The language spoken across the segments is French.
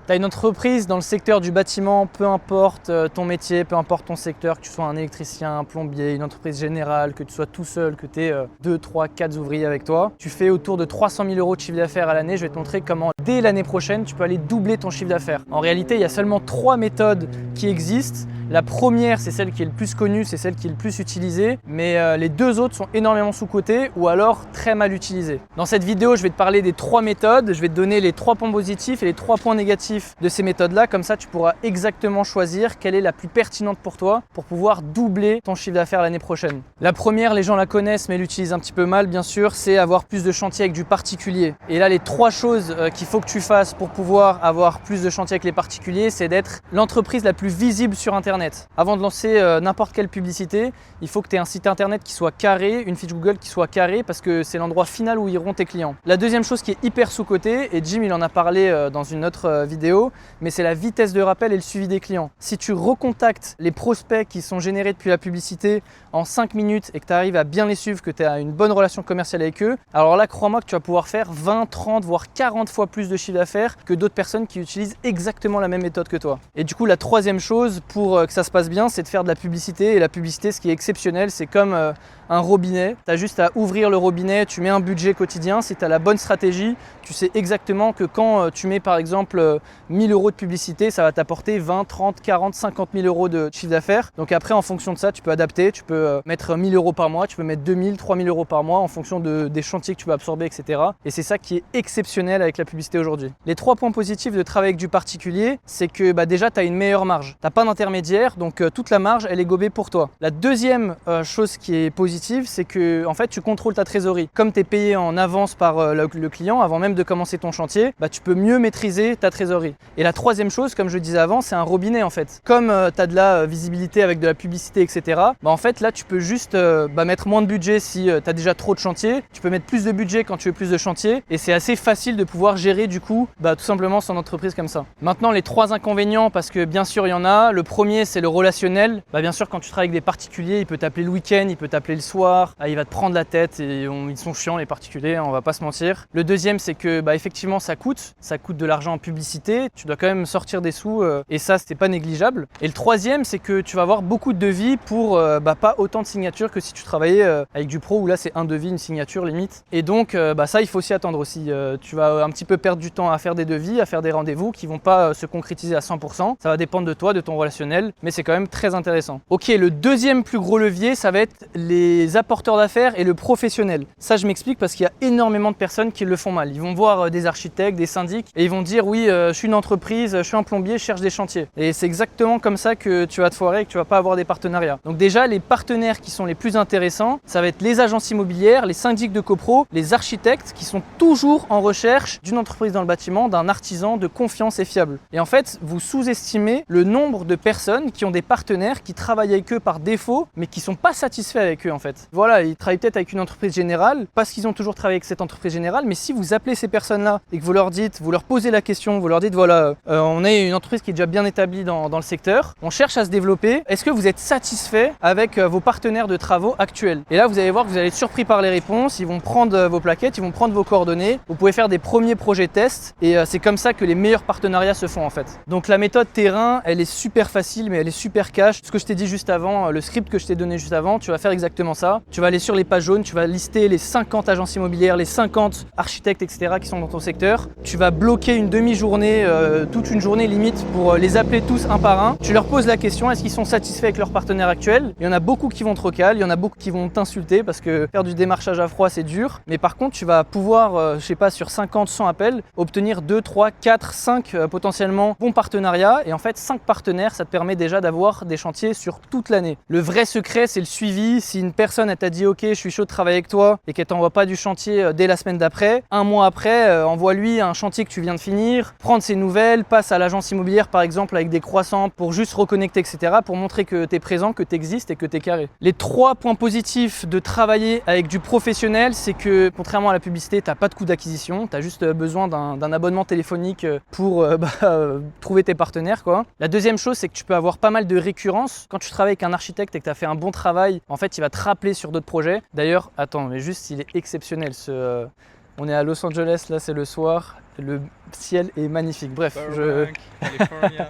Tu as une entreprise dans le secteur du bâtiment, peu importe ton métier, peu importe ton secteur, que tu sois un électricien, un plombier, une entreprise générale, que tu sois tout seul, que tu aies 2, 3, 4 ouvriers avec toi, tu fais autour de 300 000 € de chiffre d'affaires à l'année. Je vais te montrer comment dès l'année prochaine, tu peux aller doubler ton chiffre d'affaires. En réalité, il y a seulement 3 méthodes qui existent. La première, c'est celle qui est le plus connue, c'est celle qui est le plus utilisée, mais les deux autres sont énormément sous-cotées ou alors très mal utilisées. Dans cette vidéo, je vais te parler des 3 méthodes, je vais te donner les 3 points positifs et les 3 points négatifs de ces méthodes-là, comme ça tu pourras exactement choisir quelle est la plus pertinente pour toi pour pouvoir doubler ton chiffre d'affaires l'année prochaine. La première, les gens la connaissent mais l'utilisent un petit peu mal bien sûr, c'est avoir plus de chantiers avec du particulier. Et là, les 3 choses qu'il faut que tu fasses pour pouvoir avoir plus de chantiers avec les particuliers, c'est d'être l'entreprise la plus visible sur Internet. Avant de lancer n'importe quelle publicité, il faut que tu aies un site internet qui soit carré, une fiche Google qui soit carrée parce que c'est l'endroit final où iront tes clients. La deuxième chose qui est hyper sous-cotée, et Jim il en a parlé dans une autre vidéo, mais c'est la vitesse de rappel et le suivi des clients. Si tu recontactes les prospects qui sont générés depuis la publicité en 5 minutes et que tu arrives à bien les suivre, que tu as une bonne relation commerciale avec eux, alors là crois-moi que tu vas pouvoir faire 20, 30 voire 40 fois plus de chiffre d'affaires que d'autres personnes qui utilisent exactement la même méthode que toi. Et du coup la troisième chose pour que ça se passe bien, c'est de faire de la publicité. Et la publicité, ce qui est exceptionnel, c'est comme un robinet. Tu as juste à ouvrir le robinet, tu mets un budget quotidien. Si tu as la bonne stratégie, tu sais exactement que quand tu mets par exemple 1000 € de publicité, ça va t'apporter 20, 30, 40, 50 000 € de chiffre d'affaires. Donc après, en fonction de ça, tu peux adapter. Tu peux mettre 1000 € par mois, tu peux mettre 2000, 3000 € par mois en fonction des chantiers que tu vas absorber, etc. Et c'est ça qui est exceptionnel avec la publicité aujourd'hui. Les 3 points positifs de travailler avec du particulier, c'est que déjà, tu as une meilleure marge. Tu n'as pas d'intermédiaire, donc toute la marge, elle est gobée pour toi. La deuxième chose qui est positive, c'est que en fait, tu contrôles ta trésorerie. Comme tu es payé en avance par le client, avant même de commencer ton chantier, tu peux mieux maîtriser ta trésorerie. Et la troisième chose, comme je disais avant, c'est un robinet en fait. Comme tu as de la visibilité avec de la publicité, etc., en fait, là, tu peux juste mettre moins de budget si tu as déjà trop de chantiers. Tu peux mettre plus de budget quand tu veux plus de chantiers. Et c'est assez facile de pouvoir gérer du coup, tout simplement son entreprise comme ça. Maintenant, les 3 inconvénients, parce que bien sûr, il y en a. Le premier, c'est le relationnel. Bien sûr, quand tu travailles avec des particuliers, il peut t'appeler le week-end, il peut t'appeler le soir, il va te prendre la tête et ils sont chiants les particuliers, on va pas se mentir. Le deuxième, c'est que effectivement ça coûte de l'argent en publicité, tu dois quand même sortir des sous et ça c'est pas négligeable. Et le troisième, c'est que tu vas avoir beaucoup de devis pour pas autant de signatures que si tu travaillais avec du pro où là c'est un devis, une signature limite. Et donc ça il faut s'y attendre aussi. Tu vas un petit peu perdre du temps à faire des devis, à faire des rendez-vous qui vont pas se concrétiser à 100%. Ça va dépendre de toi, de ton relationnel, mais c'est quand même très intéressant. Ok, le deuxième plus gros levier, ça va être les apporteurs d'affaires et le professionnel. Ça, je m'explique parce qu'il y a énormément de personnes qui le font mal. Ils vont voir des architectes, des syndics et ils vont dire oui, je suis une entreprise, je suis un plombier, je cherche des chantiers. Et c'est exactement comme ça que tu vas te foirer et que tu vas pas avoir des partenariats. Donc déjà, les partenaires qui sont les plus intéressants, ça va être les agences immobilières, les syndics de copro, les architectes qui sont toujours en recherche d'une entreprise dans le bâtiment, d'un artisan de confiance et fiable. Et en fait, vous sous-estimez le nombre de personnes qui ont des partenaires qui travaillent avec eux par défaut, mais qui sont pas satisfaits avec eux en fait. Voilà, ils travaillent peut-être avec une entreprise générale parce qu'ils ont toujours travaillé avec cette entreprise générale, mais si vous appelez ces personnes-là et que vous leur dites, vous leur posez la question, vous leur dites voilà, on est une entreprise qui est déjà bien établie dans le secteur, on cherche à se développer, est-ce que vous êtes satisfait avec vos partenaires de travaux actuels? Et là, vous allez voir que vous allez être surpris par les réponses, ils vont prendre vos plaquettes, ils vont prendre vos coordonnées, vous pouvez faire des premiers projets tests et c'est comme ça que les meilleurs partenariats se font en fait. Donc la méthode terrain, elle est super facile, mais elle est super cash. Ce que je t'ai dit juste avant, le script que je t'ai donné juste avant, tu vas faire exactement ça. Tu vas aller sur les pages jaunes, tu vas lister les 50 agences immobilières, les 50 architectes, etc. qui sont dans ton secteur. Tu vas bloquer une demi-journée, toute une journée limite pour les appeler tous un par un. Tu leur poses la question, est-ce qu'ils sont satisfaits avec leur partenaire actuel? Il y en a beaucoup qui vont te recaler, il y en a beaucoup qui vont t'insulter parce que faire du démarchage à froid, c'est dur. Mais par contre, tu vas pouvoir, je sais pas, sur 50, 100 appels, obtenir 2, 3, 4, 5 potentiellement bons partenariats. Et en fait, 5 partenaires, ça te permet déjà d'avoir des chantiers sur toute l'année. Le vrai secret, c'est le suivi. Si une personne elle t'a dit ok, je suis chaud de travailler avec toi et qu'elle t'envoie pas du chantier dès la semaine d'après, un mois après, envoie-lui un chantier que tu viens de finir, prendre ses nouvelles, passe à l'agence immobilière par exemple avec des croissants pour juste reconnecter, etc. pour montrer que tu es présent, que tu existes et que tu es carré. Les 3 points positifs de travailler avec du professionnel, c'est que contrairement à la publicité, tu n'as pas de coût d'acquisition, tu as juste besoin d'un abonnement téléphonique pour trouver tes partenaires, quoi. La deuxième chose, c'est que tu peux avoir pas mal de récurrence. Quand tu travailles avec un architecte et que tu as fait un bon travail, en fait, il va te rappeler sur d'autres projets. D'ailleurs, attends, mais juste, il est exceptionnel ce... On est à Los Angeles, là c'est le soir le ciel est magnifique. Bref, Burbank, California.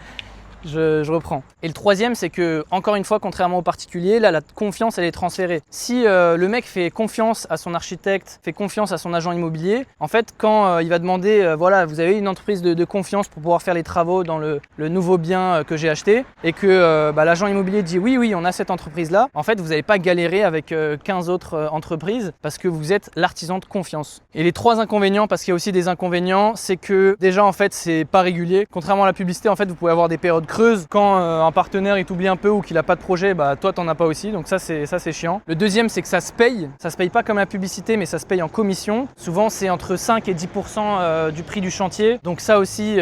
je reprends. Et le troisième, c'est que, encore une fois, contrairement aux particuliers, là, la confiance, elle est transférée. Si le mec fait confiance à son architecte, fait confiance à son agent immobilier, en fait, quand il va demander, voilà, vous avez une entreprise de confiance pour pouvoir faire les travaux dans le nouveau bien que j'ai acheté, et que l'agent immobilier dit oui, on a cette entreprise-là, en fait, vous n'allez pas galérer avec 15 autres entreprises parce que vous êtes l'artisan de confiance. Et les trois inconvénients, parce qu'il y a aussi des inconvénients, c'est que déjà, en fait, c'est pas régulier. Contrairement à la publicité, en fait, vous pouvez avoir des périodes creuse quand un partenaire il t'oublie un peu ou qu'il n'a pas de projet, toi t'en as pas aussi, donc ça c'est chiant. Le deuxième, c'est que ça se paye pas comme la publicité, mais ça se paye en commission. Souvent c'est entre 5 et 10% du prix du chantier, donc ça aussi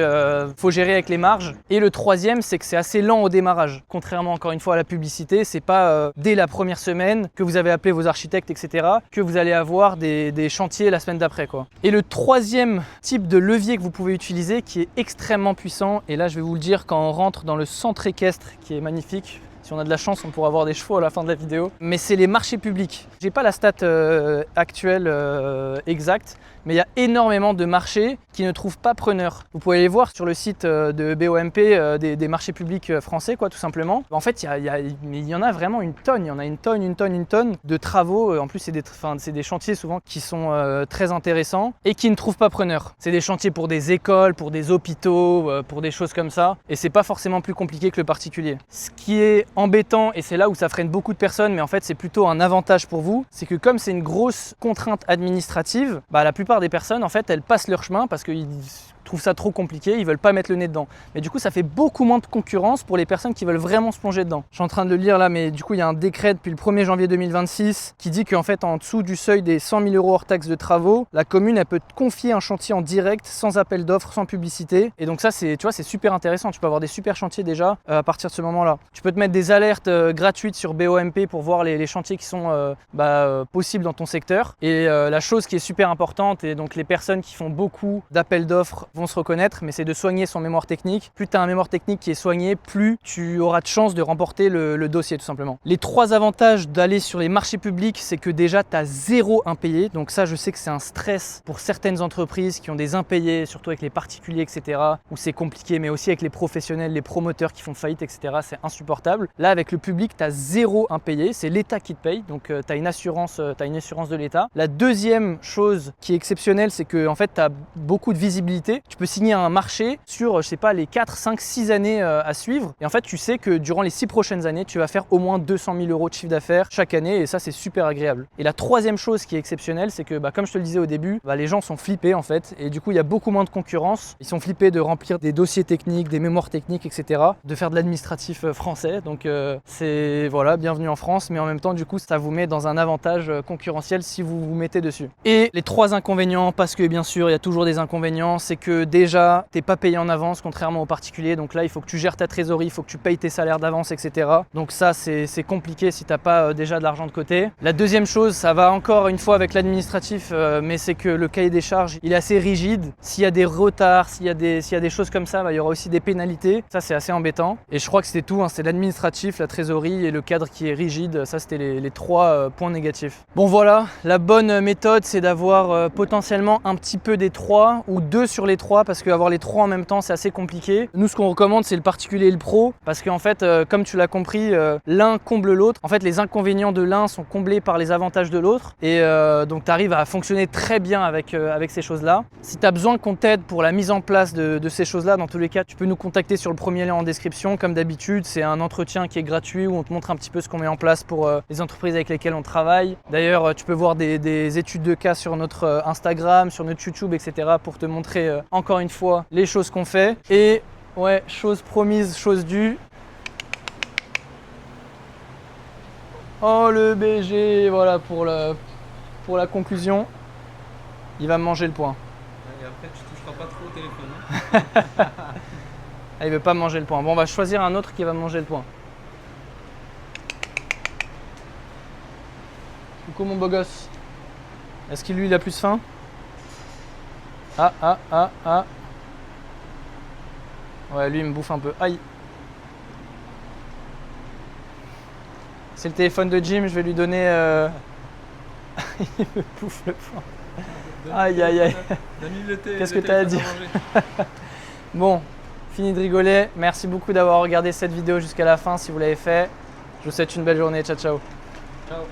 faut gérer avec les marges. Et le troisième, c'est que c'est assez lent au démarrage. Contrairement encore une fois à la publicité, c'est pas dès la première semaine que vous avez appelé vos architectes, etc., que vous allez avoir des chantiers la semaine d'après, quoi. Et le troisième type de levier que vous pouvez utiliser, qui est extrêmement puissant, et là je vais vous le dire quand on rentre dans le centre équestre qui est magnifique. Si on a de la chance, on pourra voir des chevaux à la fin de la vidéo. Mais c'est les marchés publics. J'ai pas la stat actuelle exacte, mais il y a énormément de marchés qui ne trouvent pas preneur. Vous pouvez les voir sur le site de BOMP, des marchés publics français, quoi, tout simplement. En fait, il y en a vraiment une tonne. Il y en a une tonne de travaux. En plus, c'est des chantiers souvent qui sont très intéressants et qui ne trouvent pas preneur. C'est des chantiers pour des écoles, pour des hôpitaux, pour des choses comme ça. Et c'est pas forcément plus compliqué que le particulier. Ce qui est embêtant, et c'est là où ça freine beaucoup de personnes, mais en fait, c'est plutôt un avantage pour vous, c'est que comme c'est une grosse contrainte administrative, la plupart des personnes, en fait, elles passent leur chemin parce qu'ils trouvent ça trop compliqué, ils veulent pas mettre le nez dedans. Mais du coup, ça fait beaucoup moins de concurrence pour les personnes qui veulent vraiment se plonger dedans. Je suis en train de le lire là, mais du coup, il y a un décret depuis le 1er janvier 2026 qui dit qu'en fait, en dessous du seuil des 100 000 € hors taxe de travaux, la commune, elle peut te confier un chantier en direct, sans appel d'offres, sans publicité. Et donc ça, tu vois, c'est super intéressant. Tu peux avoir des super chantiers déjà à partir de ce moment-là. Tu peux te mettre des alertes gratuites sur BOMP pour voir les chantiers qui sont possibles dans ton secteur. Et la chose qui est super importante, et donc les personnes qui font beaucoup d'appels d'offres vont se reconnaître, mais c'est de soigner son mémoire technique. Plus tu as un mémoire technique qui est soigné, plus tu auras de chance de remporter le dossier, tout simplement. Les trois avantages d'aller sur les marchés publics, c'est que déjà tu as 0 impayé. Donc ça, je sais que c'est un stress pour certaines entreprises qui ont des impayés, surtout avec les particuliers, etc., où c'est compliqué, mais aussi avec les professionnels, les promoteurs qui font faillite, etc., c'est insupportable. Là, avec le public, tu as 0 impayé, c'est l'État qui te paye, donc tu as une assurance de l'État. La deuxième chose qui est exceptionnelle, c'est que en fait, tu as beaucoup de visibilité. Tu peux signer un marché sur, je sais pas, les 4, 5, 6 années à suivre. Et en fait, tu sais que durant les 6 prochaines années, tu vas faire au moins 200 000 € de chiffre d'affaires chaque année. Et ça, c'est super agréable. Et la troisième chose qui est exceptionnelle, c'est que, comme je te le disais au début, les gens sont flippés en fait. Et du coup, il y a beaucoup moins de concurrence. Ils sont flippés de remplir des dossiers techniques, des mémoires techniques, etc. De faire de l'administratif français. Donc, c'est, voilà, bienvenue en France. Mais en même temps, du coup, ça vous met dans un avantage concurrentiel si vous vous mettez dessus. Et les trois inconvénients, parce que bien sûr, il y a toujours des inconvénients, c'est que déjà, t'es pas payé en avance, contrairement aux particuliers. Donc là, il faut que tu gères ta trésorerie, il faut que tu payes tes salaires d'avance, etc. Donc ça, c'est compliqué si t'as pas déjà de l'argent de côté. La deuxième chose, ça va encore une fois avec l'administratif, mais c'est que le cahier des charges, il est assez rigide. S'il y a des retards, s'il y a des choses comme ça, il y aura aussi des pénalités. Ça, c'est assez embêtant. Et je crois que c'était tout, hein. C'est l'administratif, la trésorerie et le cadre qui est rigide. Ça, c'était les trois points négatifs. Bon voilà, la bonne méthode, c'est d'avoir potentiellement un petit peu des trois ou 2 sur les 3, parce qu'avoir les 3 en même temps, c'est assez compliqué. Nous, ce qu'on recommande, c'est le particulier et le pro, parce qu'en fait, comme tu l'as compris, l'un comble l'autre. En fait, les inconvénients de l'un sont comblés par les avantages de l'autre, et donc tu arrives à fonctionner très bien avec ces choses-là. Si tu as besoin qu'on t'aide pour la mise en place de ces choses-là, dans tous les cas, tu peux nous contacter sur le premier lien en description. Comme d'habitude, c'est un entretien qui est gratuit où on te montre un petit peu ce qu'on met en place pour les entreprises avec lesquelles on travaille. D'ailleurs, tu peux voir des études de cas sur notre Instagram, sur notre YouTube, etc. pour te montrer encore une fois les choses qu'on fait. Et ouais, chose promise, chose due. Oh le BG, voilà pour la conclusion. Il va me manger le point. Et après tu toucheras pas trop au téléphone. Hein. Ah, il veut pas me manger le point. Bon, on va choisir un autre qui va me manger le point. Coucou mon beau gosse. Est-ce qu'il lui il a plus faim? Ah. Ouais, lui il me bouffe un peu. Aïe. C'est le téléphone de Jim, je vais lui donner... il me bouffe le point. Aïe, aïe, aïe. Donne-lui le thé. Qu'est-ce le que t'as à téléphone dire? manger. Bon, fini de rigoler. Merci beaucoup d'avoir regardé cette vidéo jusqu'à la fin si vous l'avez fait. Je vous souhaite une belle journée. Ciao, ciao. Ciao.